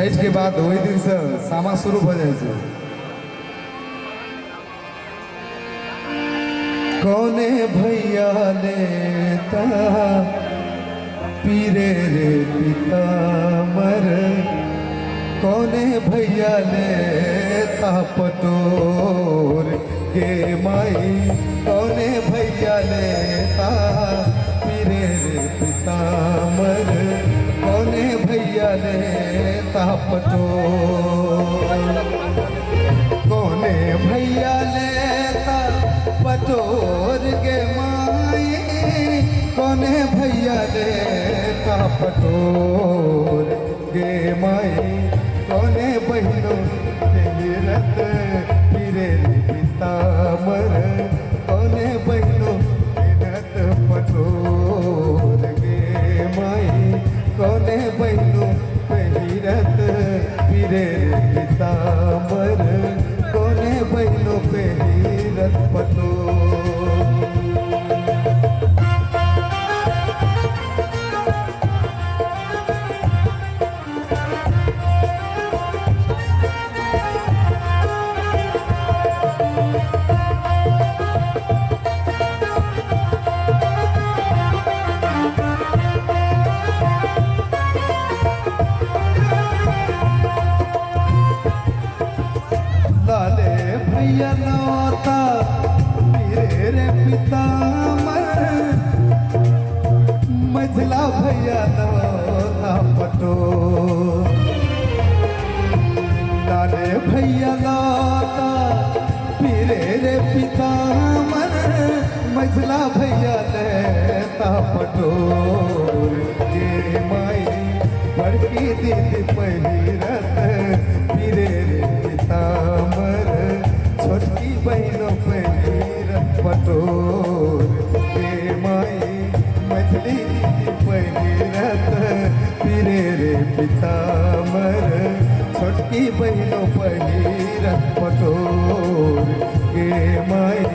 छठ के बाद वही दिन से सामा शुरू हो जाए छे। कौने भैया लेता पीरे रे पितामर, कौने भैया लेता पटोर के माई, कौने भैया लेता पीरे रे पितामर, कौने भैया लेता पटोर, कौने भैया लेता पटोर के माई, कौने भैया लेता पटोर के माई, कौने बहनों रत पीरे पितामर, कौने बहनों रत पटोर के माई, कौने बहनों रत पीरे पितामर, कौने बहनों रत पटोर। लाले भैया नौता पीरे रे पितामर, मझला भैया नौता पटोर, लाले भैया नौता पीरे रे पितामर, मझला भैया लेता पटोर के माई, बड़की दीदी पहिरत पीरे रे पितामर, छोटकी बहनों पहिरत पटोर के माई, मछली दीदी पहिरत पीरे रे पितामर, छोटकी बहनों पहिरत पटोर के माई,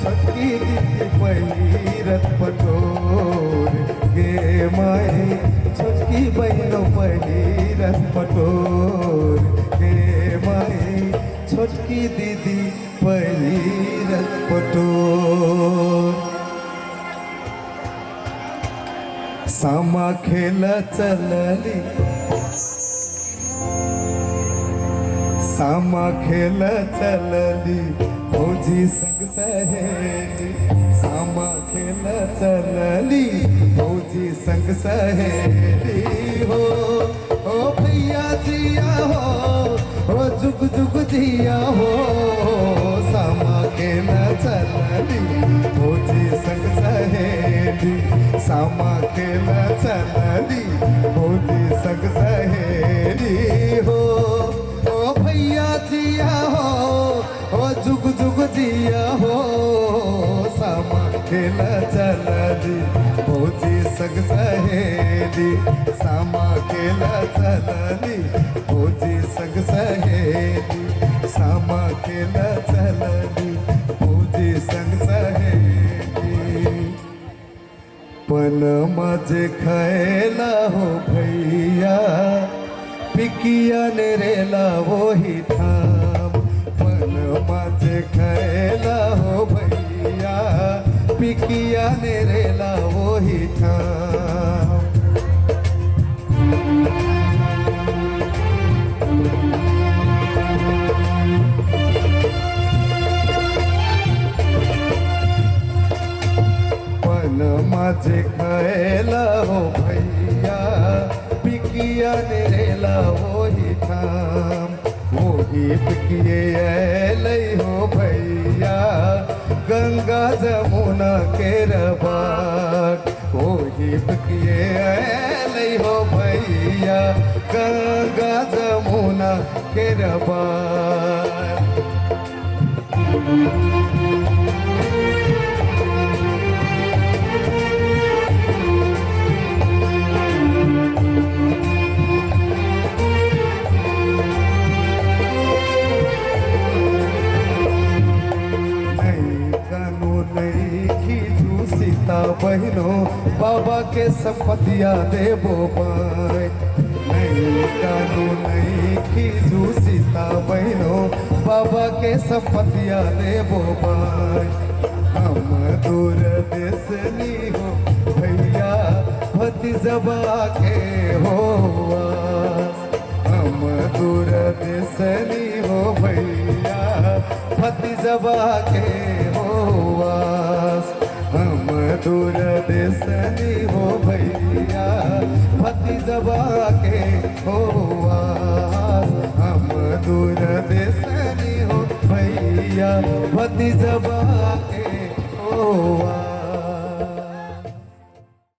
छोटकी दीदी पहिरत पटोर के माई, छोटकी बहनों पहिरत पटोर के माई, छोटकी दीदी पहिरत पटोर। सामा खेल चलली, सामा खेल चलली फौजी संग सहेली, सामा खेल चलली फौजी संग सहेली हो, ओ भैया जिया हो जुग जुग जिया हो, सामा खेल चलली फौजी संग सहेली, सामा खेल चलली फौजी संग सहेली हो, ओ भैया जिया हो जुग जुग जिया हो, सामा खेल चलली फौजी संग सहेली, सामा खेल चलली फौजी संग सहेली, सामा खेल चलली फौजी संग सहेली। पन मजे खैला हो भैया पिकिया ने रेला वही ठाम, पन मजे खैला हो भैया पिकिया ने रेला वही ठाम। पन मजे खैला हो भैया पिकिया ने रेला वही ठाम, वही पिकिए लई हो भैया गंगा जमुना के रबार, वही पिकिए लई हो भैया गंगा जमुना के रबार। बहनों बाबा के संपत्तियां देबो पाए, नहीं कानून नहीं बाबा के संपतिया देवो भाई। हम दूर देसनी हो भैया भतीजबा के हो वास। हम दूर देसनी हो भैया भतीजबा के हो वास। हम दूर देसनी हो भैया भतीजबा के हो वास। हम दूर देसनी हो भैया भतीजबा